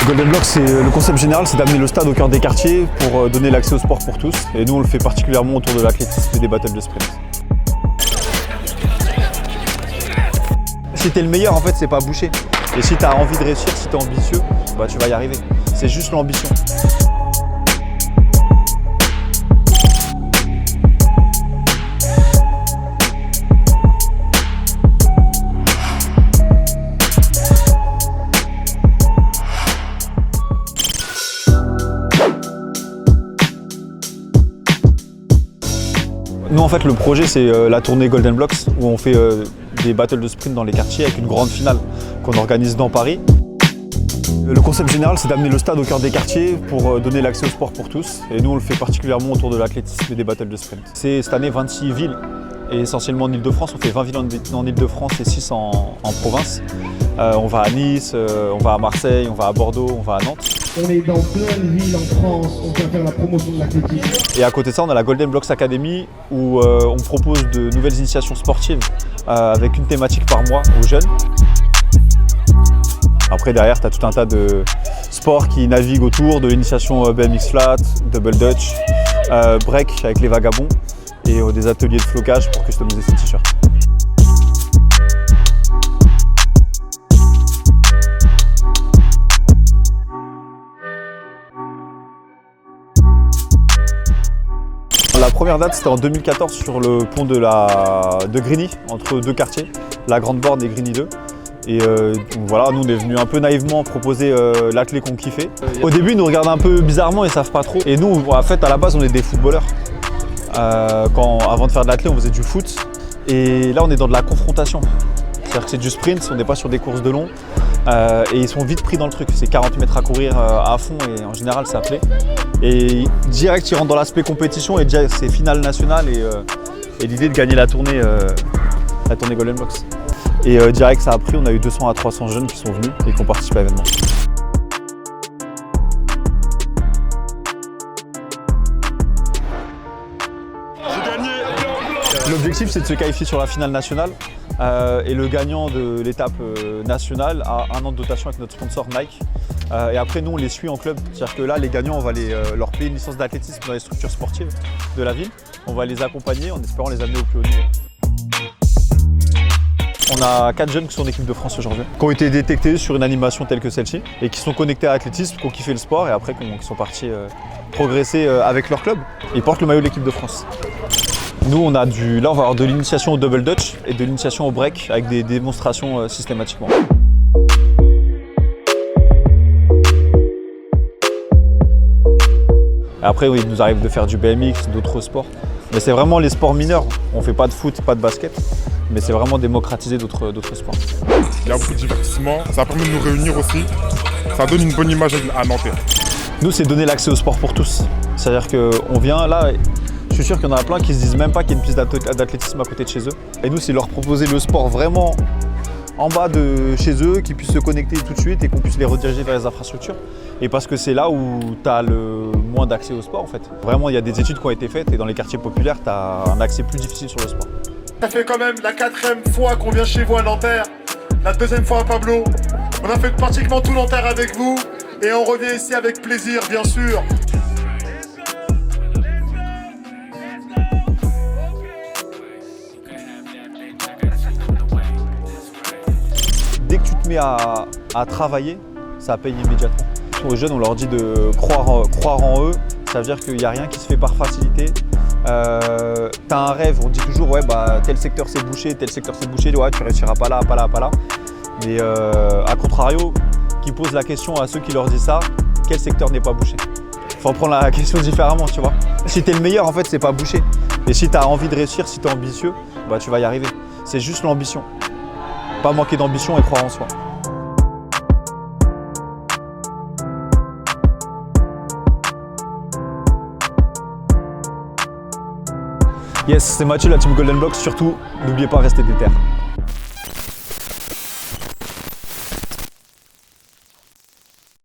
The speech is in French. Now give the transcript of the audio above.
Golden Block, le concept général, c'est d'amener le stade au cœur des quartiers pour donner l'accès au sport pour tous. Et nous, on le fait particulièrement autour de l'athlétisme et des battles de sprint. Si t'es le meilleur, en fait, c'est pas boucher. Et si t'as envie de réussir, si t'es ambitieux, bah, tu vas y arriver. C'est juste l'ambition. Nous, en fait, le projet, c'est la tournée Golden Blocks, où on fait des battles de sprint dans les quartiers avec une grande finale qu'on organise dans Paris. Le concept général, c'est d'amener le stade au cœur des quartiers pour donner l'accès au sport pour tous. Et nous, on le fait particulièrement autour de l'athlétisme et des battles de sprint. C'est cette année 26 villes, et essentiellement en Ile-de-France. On fait 20 villes en Ile-de-France et 6 en province. On va à Nice, on va à Marseille, on va à Bordeaux, on va à Nantes. On est dans plein de villes en France, on vient faire la promotion de l'athlétisme. Et à côté de ça, on a la Golden Blocks Academy où on propose de nouvelles initiations sportives avec une thématique par mois aux jeunes. Après, derrière, tu as tout un tas de sports qui naviguent autour, de l'initiation BMX flat, double dutch, break avec les vagabonds et des ateliers de flocage pour customiser ces t-shirts. La première date, c'était en 2014 sur le pont de Grigny, entre deux quartiers, la Grande Borne et Grigny 2. Et voilà, nous on est venus un peu naïvement proposer l'athlé qu'on kiffait. Au début, ils nous regardent un peu bizarrement, ils savent pas trop. Et nous, en fait, à la base, on est des footballeurs. Avant de faire de l'athlé, on faisait du foot. Et là, on est dans de la confrontation. C'est-à-dire que c'est du sprint, on n'est pas sur des courses de long. Et ils sont vite pris dans le truc. C'est 40 mètres à courir à fond et en général, ça plaît. Et direct, ils rentrent dans l'aspect compétition et déjà, c'est finale nationale et l'idée de gagner la tournée Golden Blocks. Et direct, ça a pris, on a eu 200 à 300 jeunes qui sont venus et qui ont participé à l'événement. L'objectif, c'est de se qualifier sur la finale nationale et le gagnant de l'étape nationale a 1 an de dotation avec notre sponsor Nike. Et après, nous, on les suit en club. C'est-à-dire que là, les gagnants, on va leur payer une licence d'athlétisme dans les structures sportives de la ville. On va les accompagner en espérant les amener au plus haut niveau. On a 4 jeunes qui sont en équipe de France aujourd'hui, qui ont été détectés sur une animation telle que celle-ci et qui sont connectés à l'athlétisme, qui ont kiffé le sport et après qui sont partis progresser avec leur club. Ils portent le maillot de l'équipe de France. Nous, on va avoir de l'initiation au double dutch et de l'initiation au break avec des démonstrations systématiquement. Après, oui, il nous arrive de faire du BMX, d'autres sports. Mais c'est vraiment les sports mineurs. On ne fait pas de foot, pas de basket. Mais c'est vraiment démocratiser d'autres sports. Il y a beaucoup de divertissement, ça permet de nous réunir aussi. Ça donne une bonne image à Nanterre. Nous, c'est donner l'accès au sport pour tous. C'est-à-dire qu'on vient là, je suis sûr qu'il y en a plein qui se disent même pas qu'il y a une piste d'athlétisme à côté de chez eux. Et nous, c'est leur proposer le sport vraiment en bas de chez eux, qu'ils puissent se connecter tout de suite et qu'on puisse les rediriger vers les infrastructures. Et parce que c'est là où tu as le moins d'accès au sport en fait. Vraiment, il y a des études qui ont été faites et dans les quartiers populaires, tu as un accès plus difficile sur le sport. Ça fait quand même la 4e fois qu'on vient chez vous à Nanterre, la 2e fois à Pablo. On a fait pratiquement tout Nanterre avec vous et on revient ici avec plaisir, bien sûr. Dès que tu te mets à travailler, ça paye immédiatement. Aux jeunes, on leur dit de croire en eux. Ça veut dire qu'il n'y a rien qui se fait par facilité. T'as un rêve, on dit toujours ouais bah tel secteur c'est bouché, ouais tu réussiras pas là. Mais à contrario, qui posent la question à ceux qui leur disent ça, quel secteur n'est pas bouché? Faut prendre la question différemment, tu vois. Si t'es le meilleur, en fait, c'est pas bouché. Et si t'as envie de réussir, si t'es ambitieux, bah tu vas y arriver. C'est juste l'ambition. Pas manquer d'ambition et croire en soi. Yes, c'est Mathieu, la team Golden Blocks. Surtout, n'oubliez pas, restez déter.